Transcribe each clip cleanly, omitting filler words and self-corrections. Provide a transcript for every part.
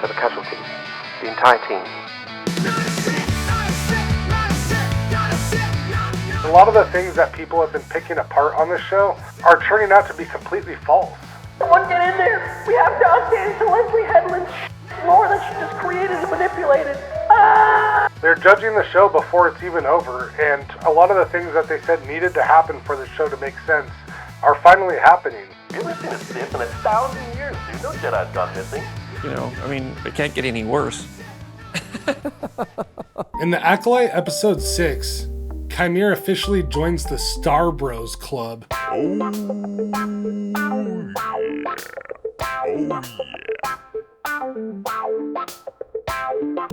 There were casualties. The entire team. A lot of the things that people have been picking apart on this show are turning out to be completely false. Someone get in there! We have to update it to Leslie Headland's lore that she just created and manipulated. Ah! They're judging the show before it's even over, and a lot of the things that they said needed to happen for the show to make sense are finally happening. You haven't seen a Sith in 1,000 years, dude. No Jedi's gone missing. You know, I mean, it can't get any worse. In the Acolyte episode 6, Chimera officially joins the Star Bros Club.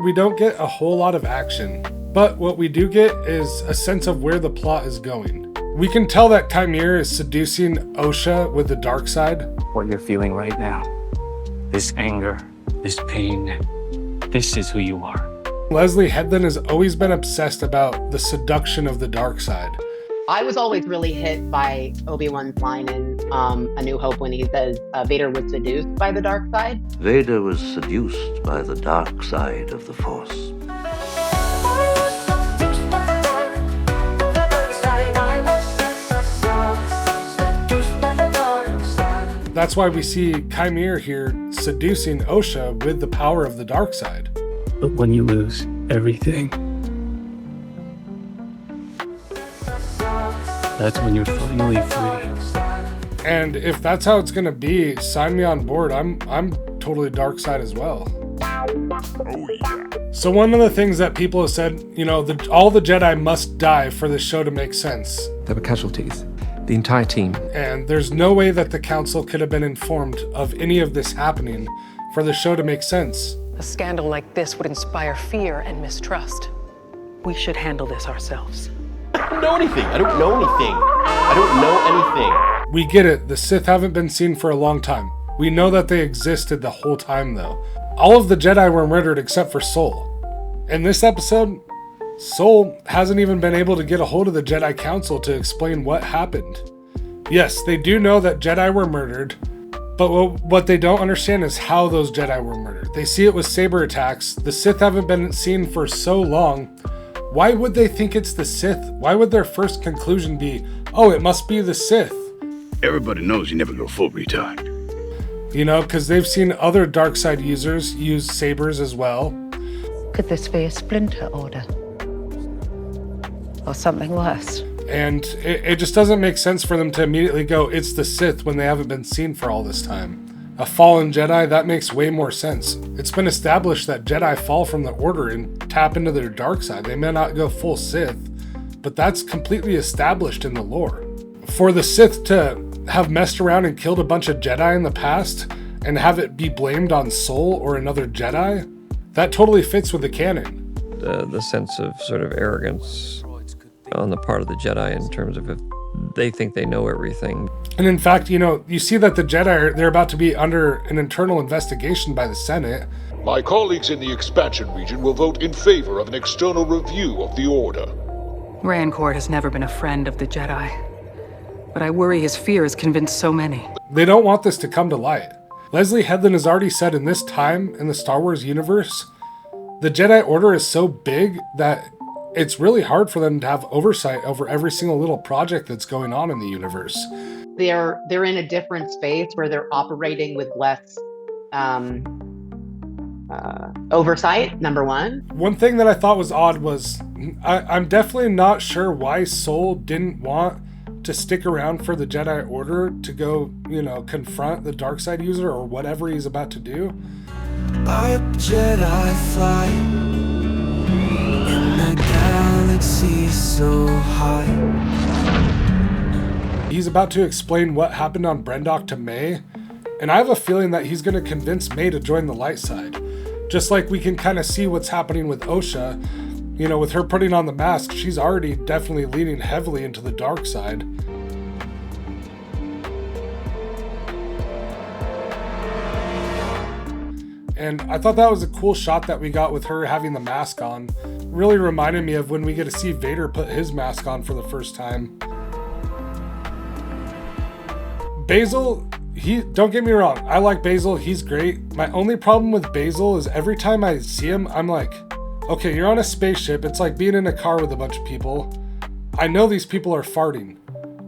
We don't get a whole lot of action, but what we do get is a sense of where the plot is going. We can tell that Chimera is seducing Osha with the dark side. What you're feeling right now, this anger, this pain, this is who you are. Leslie Headland has always been obsessed about the seduction of the dark side. I was always really hit by Obi-Wan's line in A New Hope when he says Vader was seduced by the dark side. Vader was seduced by the dark side of the Force. That's why we see Chimera here seducing Osha with the power of the dark side. But when you lose everything, that's when you're finally free. And if that's how it's gonna be, sign me on board. I'm totally dark side as well. Oh yeah. So one of the things that people have said, you know, all the Jedi must die for this show to make sense. There were casualties. The entire team. And there's no way that the council could have been informed of any of this happening for the show to make sense. A scandal like this would inspire fear and mistrust. We should handle this ourselves. I don't know anything. I don't know anything. We get it. The Sith haven't been seen for a long time. We know that they existed the whole time, though. All of the Jedi were murdered except for Sol. In this episode, Sol hasn't even been able to get a hold of the Jedi Council to explain what happened. Yes, they do know that Jedi were murdered, but what they don't understand is how those Jedi were murdered. They see it with saber attacks. The Sith haven't been seen for so long. Why would they think it's the Sith? Why would their first conclusion be, oh, it must be the Sith? Everybody knows you never go full retard. You know, because they've seen other dark side users use sabers as well. Could this be a splinter order? Or something worse? And it just doesn't make sense for them to immediately go, it's the Sith, when they haven't been seen for all this time. A fallen Jedi, that makes way more sense. It's been established that Jedi fall from the Order and tap into their dark side. They may not go full Sith, but that's completely established in the lore. For the Sith to have messed around and killed a bunch of Jedi in the past and have it be blamed on Sol or another Jedi, that totally fits with the canon. The sense of sort of arrogance on the part of the Jedi in terms of if they think they know everything. And in fact, you know, you see that the Jedi, they're about to be under an internal investigation by the Senate. My colleagues in the expansion region will vote in favor of an external review of the Order. Rancourt has never been a friend of the Jedi, but I worry his fear has convinced so many. They don't want this to come to light. Leslie Headland has already said in this time in the Star Wars universe, the Jedi Order is so big that it's really hard for them to have oversight over every single little project that's going on in the universe. They're in a different space where they're operating with less oversight, number one. One thing that I thought was odd was I'm definitely not sure why Sol didn't want to stick around for the Jedi Order to go, you know, confront the dark side user or whatever he's about to do. A Jedi fly in the galaxy so high. He's about to explain what happened on Brendok to May, and I have a feeling that he's going to convince May to join the light side. Just like we can kind of see what's happening with Osha. You know, with her putting on the mask, she's already definitely leaning heavily into the dark side. And I thought that was a cool shot that we got with her having the mask on. Really reminded me of when we get to see Vader put his mask on for the first time. Basil Don't get me wrong, I like Basil, he's great. My only problem with Basil is every time I see him, I'm like, okay, you're on a spaceship. It's like being in a car with a bunch of people. I know these people are farting.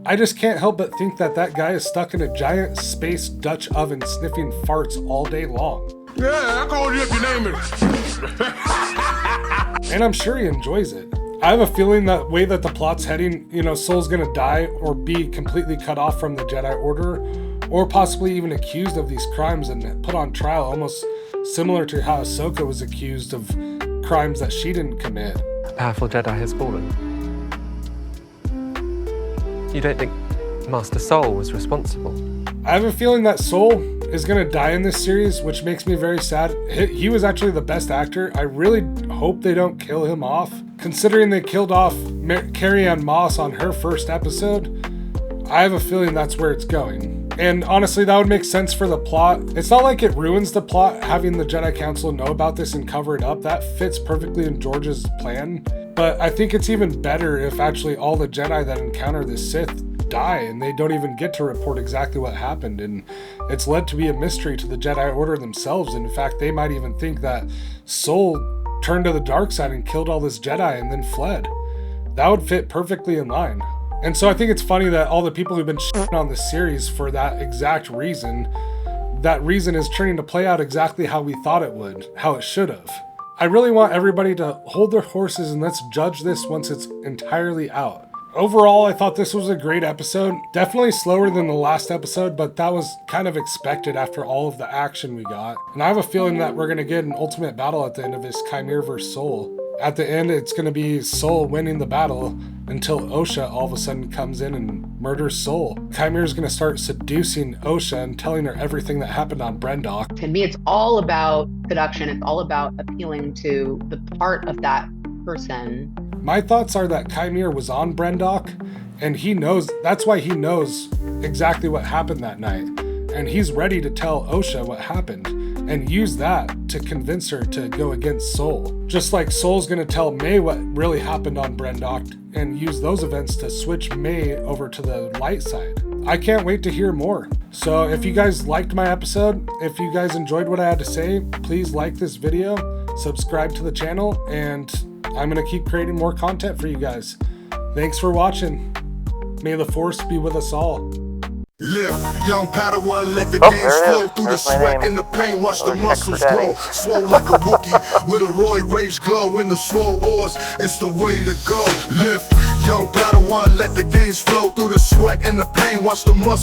I just can't help but think that that guy is stuck in a giant space Dutch oven sniffing farts all day long. Yeah, I called you if you name it. And I'm sure he enjoys it. I have a feeling that way that the plot's heading, Soul's gonna die or be completely cut off from the Jedi Order, or possibly even accused of these crimes and put on trial, almost similar to how Ahsoka was accused of crimes that she didn't commit. A powerful Jedi has fallen. You don't think Master Soul was responsible? I have a feeling that Soul is going to die in this series, which makes me very sad. He was actually the best actor. I really hope they don't kill him off. Considering they killed off Carrie-Anne Moss on her first episode, I have a feeling that's where it's going. And honestly, that would make sense for the plot. It's not like it ruins the plot having the Jedi Council know about this and cover it up. That fits perfectly in George's plan. But I think it's even better if actually all the Jedi that encounter the Sith die and they don't even get to report exactly what happened, and it's led to be a mystery to the Jedi Order themselves. And in fact, they might even think that Soul turned to the dark side and killed all this Jedi and then fled. That would fit perfectly in line. And so I think it's funny that all the people who've been shitting on this series for that exact reason, that reason is turning to play out exactly how we thought it would, how it should have. I really want everybody to hold their horses and let's judge this once it's entirely out. Overall, I thought this was a great episode. Definitely slower than the last episode, but that was kind of expected after all of the action we got. And I have a feeling that we're going to get an ultimate battle at the end of this Chimera vs. Soul. At the end, it's going to be Soul winning the battle until Osha all of a sudden comes in and murders Soul. Chimera's going to start seducing Osha and telling her everything that happened on Brendok. To me, it's all about seduction. It's all about appealing to the part of that person. My thoughts are that Chimera was on Brendok, and he knows, that's why he knows exactly what happened that night. And he's ready to tell Osha what happened and use that to convince her to go against Soul. Just like Soul's gonna tell May what really happened on Brendok and use those events to switch May over to the light side. I can't wait to hear more. So if you guys liked my episode, if you guys enjoyed what I had to say, please like this video, subscribe to the channel, and I'm gonna keep creating more content for you guys. Thanks for watching. May the Force be with us all. Live, young Padawan, let the games flow through the sweat and the pain, watch the muscles grow. Swole like a Wookiee, with a roid rage glow in the swole wars, it's the way to go. Live, young Padawan, let the games flow through the sweat and the pain, watch the muscles